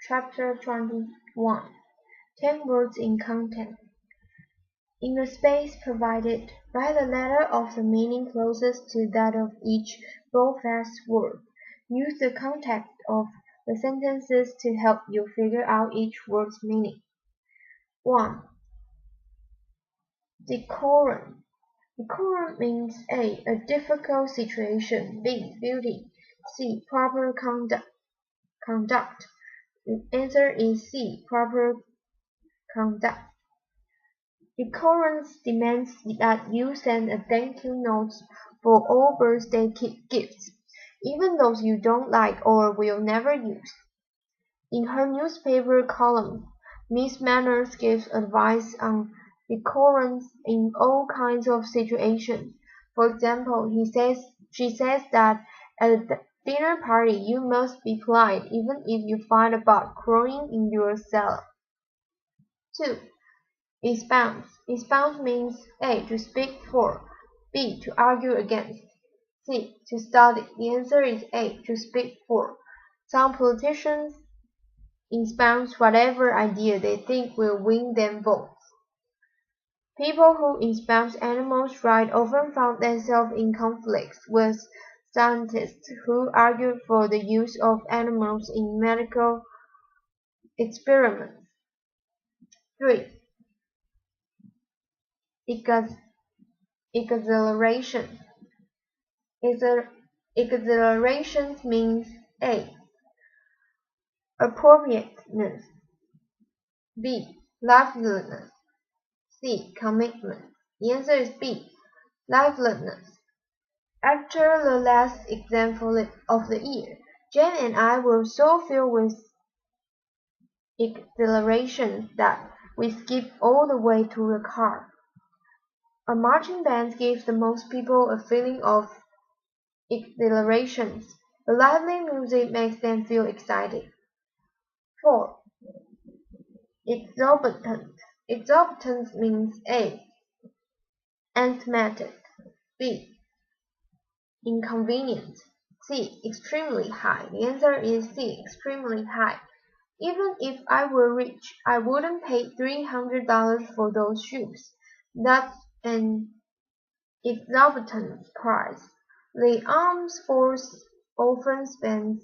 Chapter 21 10 words in content. In the space provided, write a letter of the meaning closest to that of each bold-faced word. Use the context of the sentences to help you figure out each word's meaning. 1. Decorum. Decorum means A. A difficult situation, B. Beauty, C. Proper conduct. The answer is C. Proper conduct. Decorum demands that you send a thank you note for all birthday gifts, even those you don't like or will never use. In her newspaper column, Miss Manners gives advice on decorum in all kinds of situations. For example, she says that at a dinner party you must be polite even if you find a bug crawling in your cellar. 2. Expound. Expound means A. To speak for, B. To argue against, C. To study. The answer is A. To speak for. Some politicians expound whatever idea they think will win them votes. People who expound animals' rights often found themselves in conflicts with scientists who argued for the use of animals in medical experiments. 3. Exhilaration. Exhilaration means A. Appropriateness, B. Liveliness, C. Commitment. The answer is B. Liveliness. After the last exam of the year, Jane and I were so filled with exhilaration that we skipped all the way to the car. A marching band gives the most people a feeling of exhilaration. The lively music makes them feel excited. 4. Exorbitant. Exorbitant means A. Anthematic, B. Inconvenient, C. Extremely high. The answer is C. Extremely high. Even if I were rich, I wouldn't pay $300 for those shoes. That's an exorbitant price. The armed force often spends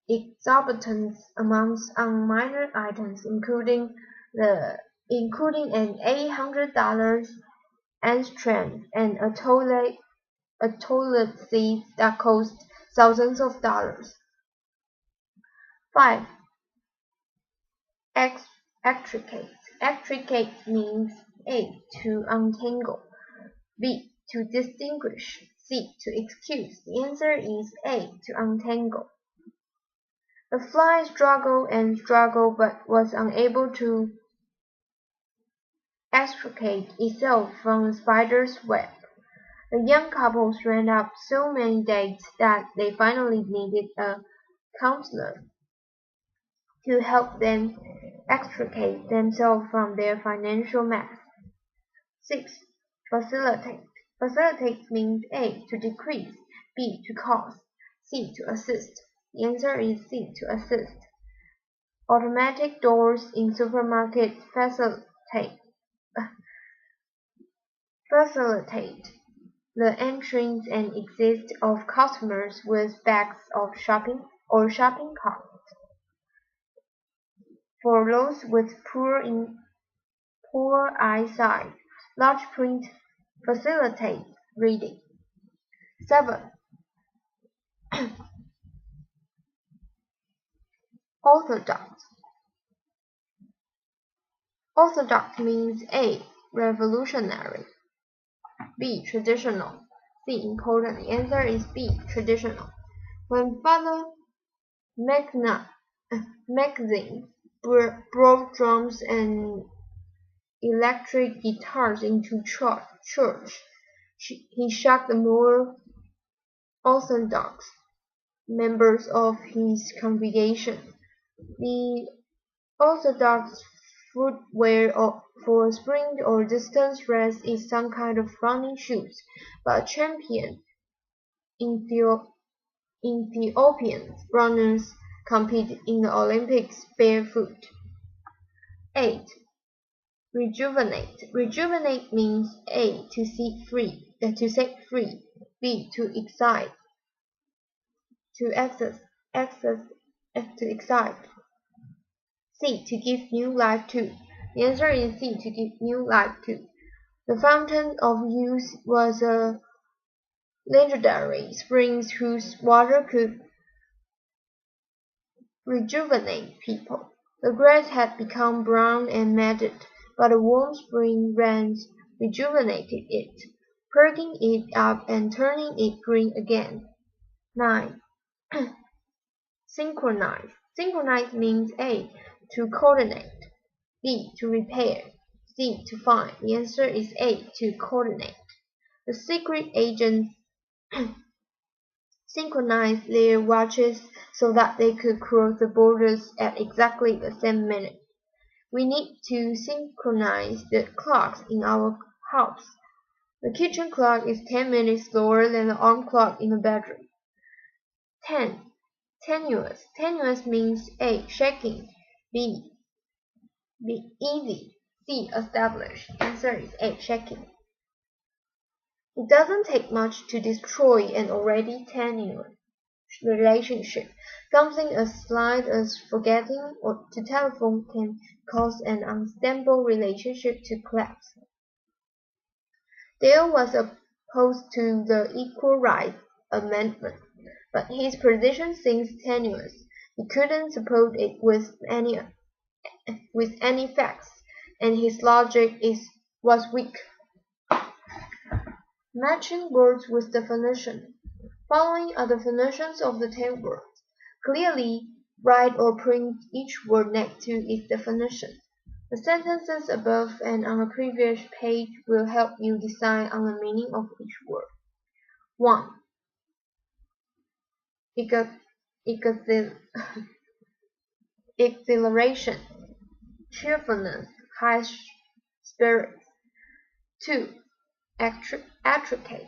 exorbitant amounts on minor items, including an $800 Amstrad and a toilet seat that cost thousands of dollars. 5. Extricate. Extricate means A. To untangle, B. To distinguish, C. To excuse. The answer is A. To untangle. The fly struggled and struggled but was unable to extricate itself from the spider's web. The young couples ran up so many dates that they finally needed a counselor to help them extricate themselves from their financial mess. 6. Facilitate. Facilitate means A. To decrease, B. To cause, C. To assist. The answer is C. To assist. Automatic doors in supermarkets facilitate the entrance and exit of customers with bags of shopping or shopping carts. For those with poor eyesight, large print facilitates reading. 7. Orthodox. Orthodox means A. Revolutionary, B. Traditional, C. Important. The answer is B. Traditional. When Father Magazine brought drums and electric guitars into church, he shocked the more orthodox members of his congregation. The orthodox footwear for sprint or distance race is some kind of running shoes, but champion Ethiopian runners compete in the Olympics barefoot. 8. Rejuvenate. Rejuvenate means A. To set free, B. To excite, to excite, C. To give new life to. The answer is C. To give new life to. The fountain of youth was a legendary spring whose water could rejuvenate people. The grass had become brown and matted, but a warm spring rains rejuvenated it, perking it up and turning it green again. 9. Synchronize. Synchronize means A. To coordinate, B. To repair, C. To find. The answer is A. To coordinate. The secret agents synchronized their watches so that they could cross the borders at exactly the same minute. We need to synchronize the clocks in our house. The kitchen clock is 10 minutes slower than the arm clock in the bedroom. 10. Tenuous. Tenuous means A. Shaking, B. Easy, C. Established. Answer is A. Shaking. It doesn't take much to destroy an already tenuous relationship. Something as slight as forgetting or to telephone can cause an unstable relationship to collapse. Dale was opposed to the Equal Rights Amendment, but his position seems tenuous. He couldn't support it with any facts, and his logic was weak. Matching words with definition. Following are definitions of the 10 words. Clearly write or print each word next to its definition. The sentences above and on the previous page will help you decide on the meaning of each word. 1. Exhilaration, cheerfulness, high spirits. 2. Extricate,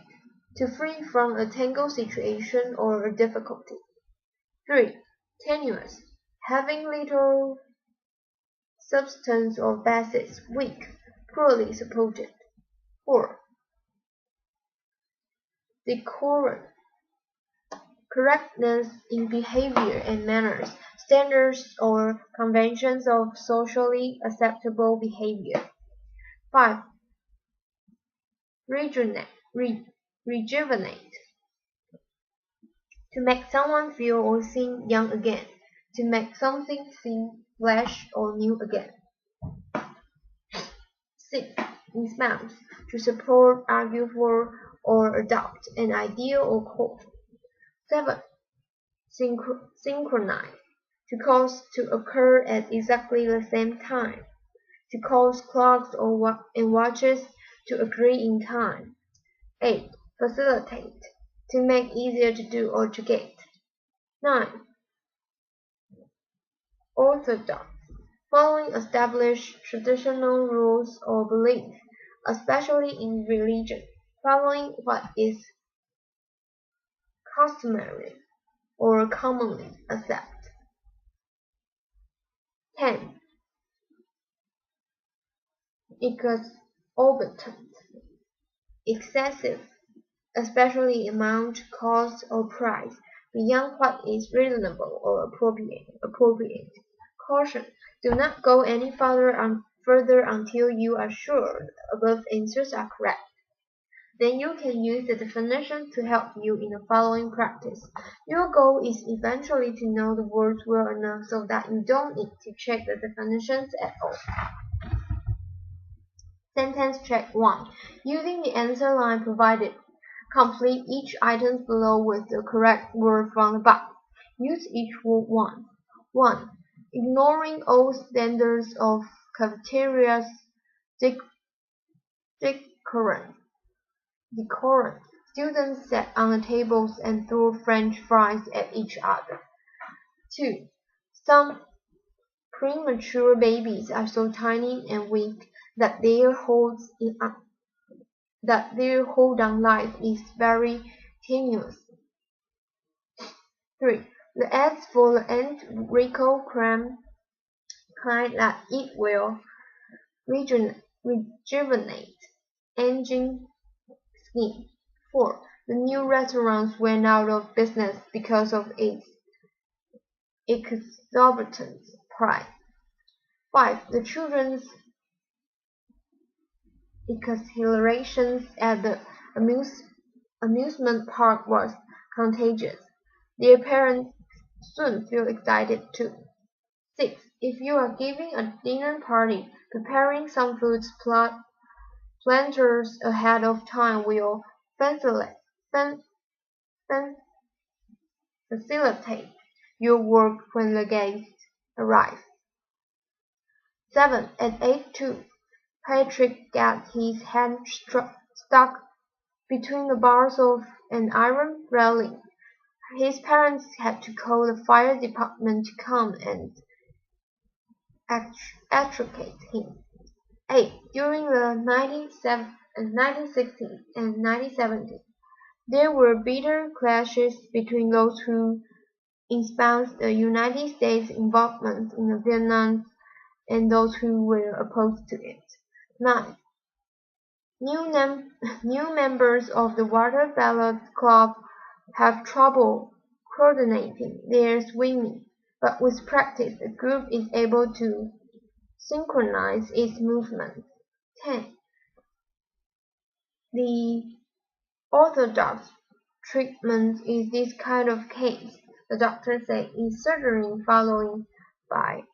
to free from a tangled situation or a difficulty. 3. Tenuous, having little substance or basis, weak, poorly supported. 4. Decorum, correctness in behavior and manners, standards or conventions of socially acceptable behavior. 5. Rejuvenate, to make someone feel or seem young again, to make something seem fresh or new again. 6. Espouse, to support, argue for, or adopt an idea or cause. 7. Synchronize, to cause to occur at exactly the same time, to cause clocks and watches to agree in time. 8. Facilitate, to make easier to do or to get. 9. Orthodox, following established traditional rules or beliefs, especially in religion, following what is customary or commonly accepted. 10. Exorbitant, excessive, especially amount, cost, or price, beyond what is reasonable or appropriate. Caution: do not go any further until you are sure the above answers are correct. Then you can use the definition to help you in the following practice. Your goal is eventually to know the words well enough so that you don't need to check the definitions at all. Sentence check 1. Using the answer line provided, complete each item below with the correct word from the box. Use each word once. 1. Ignoring all standards of cafeteria's decorum. Students sat on the tables and threw French fries at each other. 2. Some premature babies are so tiny and weak that their hold on life is very tenuous. 3. The ads for the anti-wrinkle cream claim that it will rejuvenate aging skin. 4. The new restaurants went out of business because of its exorbitant price. 5. The children's exhilaration at the amusement park was contagious. Their parents soon feel excited too. 6. If you are giving a dinner party, preparing some foods planters ahead of time will facilitate your work when the guests arrive. 7. At age 2, Patrick got his hand stuck between the bars of an iron railing. His parents had to call the fire department to come and extricate him. 8. During the 1960s and 1970s, there were bitter clashes between those who espoused the United States' involvement in the Vietnam and those who were opposed to it. 9. New members of the Water Ballot Club have trouble coordinating their swimming, but with practice the group is able to synchronize its movements. 10. The orthodox treatment in this kind of case, the doctor said, is surgery followed by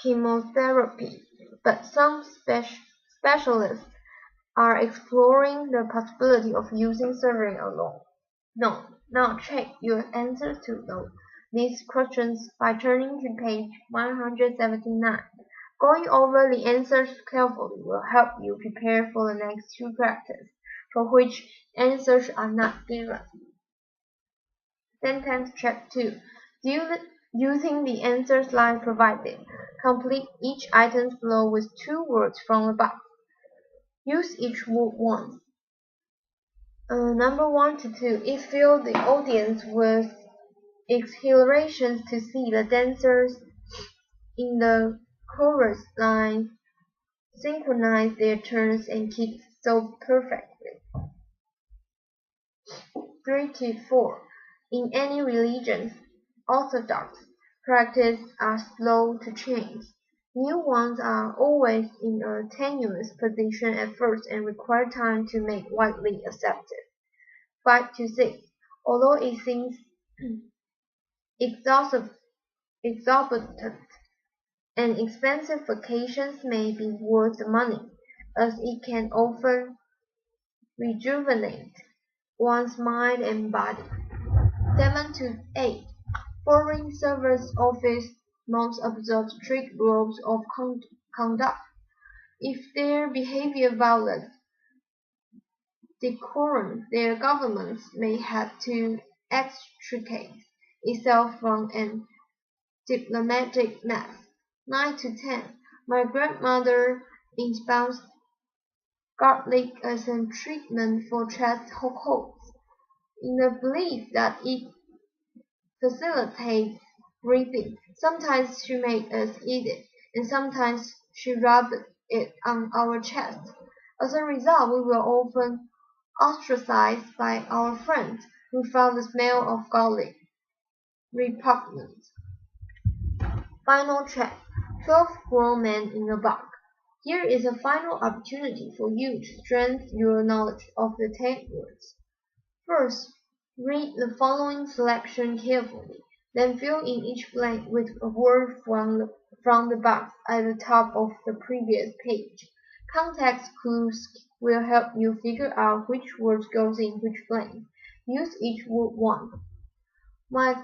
chemotherapy, but some specialists are exploring the possibility of using surgery alone. No. Now check your answers to these questions by turning to page 179. Going over the answers carefully will help you prepare for the next two practices, for which answers are not given. Sentence check 2. Using the answer slide provided, complete each item below with 2 words from the box. Use each word once. Number 1 to 2. It filled the audience with exhilaration to see the dancers in the chorus line synchronize their turns and keep so perfectly. 3 to 4. In any religion, orthodox practices are slow to change. New ones are always in a tenuous position at first and require time to make widely accepted. 5 to 6. Although it seems exorbitant and expensive, vacations may be worth the money, as it can often rejuvenate one's mind and body. 7 to 8. Foreign service office must observe strict rules of conduct. If their behavior violates decorum, their governments may have to extricate itself from an diplomatic mess. 9 to 10. My grandmother espoused garlic as a treatment for chest colds, in the belief that it facilitates breathing. Sometimes she made us eat it, and sometimes she rubbed it on our chest. As a result, we were often ostracized by our friends, who found the smell of garlic repugnant. Final check. 12 grown men in a box. Here is a final opportunity for you to strengthen your knowledge of the 10 words. First, read the following selection carefully, then fill in each blank with a word from the box at the top of the previous page. Context clues will help you figure out which word goes in which blank. Use each word once. My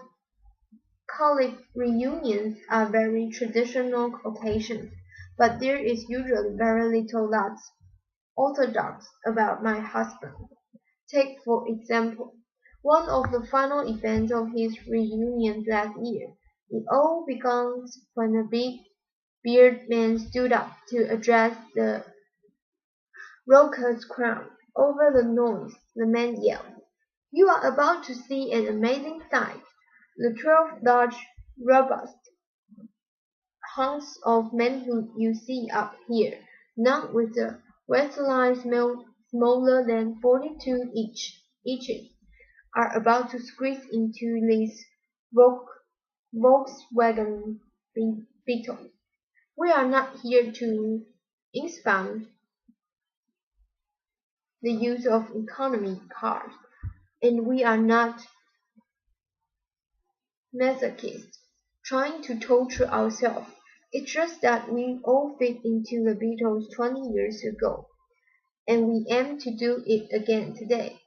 college reunions are very traditional occasions, but there is usually very little that's orthodox about my husband. Take, for example, one of the final events of his reunion last year. It all began when a big bearded man stood up to address the raucous crowd. Over the noise, the man yelled, You are about to see an amazing sight. The 12 large, robust hunks of manhood you see up here, none with a waistline smaller than 42 inches, are about to squeeze into this Volkswagen Beetle. We are not here to expound the use of economy cars, and we are not masochists trying to torture ourselves. It's just that we all fit into the Beatles 20 years ago, and we aim to do it again today,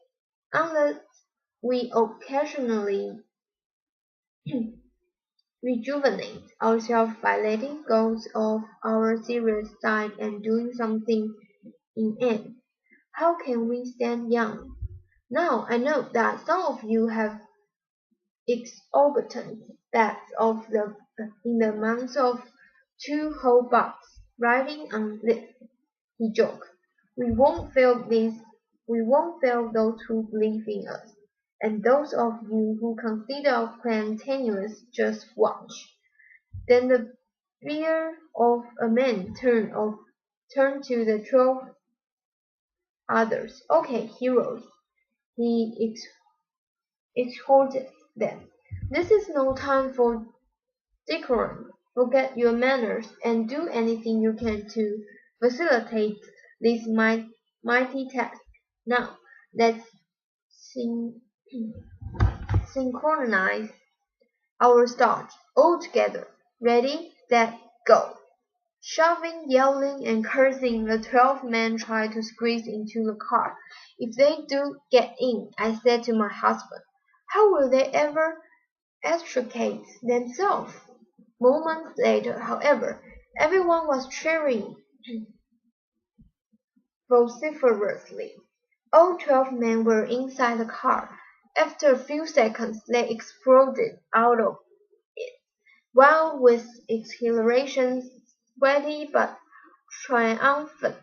unless we occasionally rejuvenate ourselves by letting go of our serious side and doing something inane. How can we stand young? Now I know that some of you have exorbitant bets of the in the amounts of 2 whole bucks riding on this, he joked. We won't fail this. We won't fail those who believe in us. And those of you who consider our plan tenuous, just watch. Then the beard of a man turned to the 12 others. Okay, heroes, he exhorted them. This is no time for decorum. Forget your manners and do anything you can to facilitate this mighty task. Now, let's syn- synchronize our start all together. Ready, set, go. Shoving, yelling, and cursing, the 12 men tried to squeeze into the car. If they do get in, I said to my husband, how will they ever extricate themselves? Moments later, however, everyone was cheering vociferously. All 12 men were inside the car. After a few seconds, they exploded out of it, while with exhilaration, sweaty but triumphant,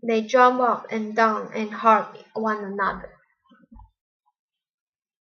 they jumped up and down and hugged one another.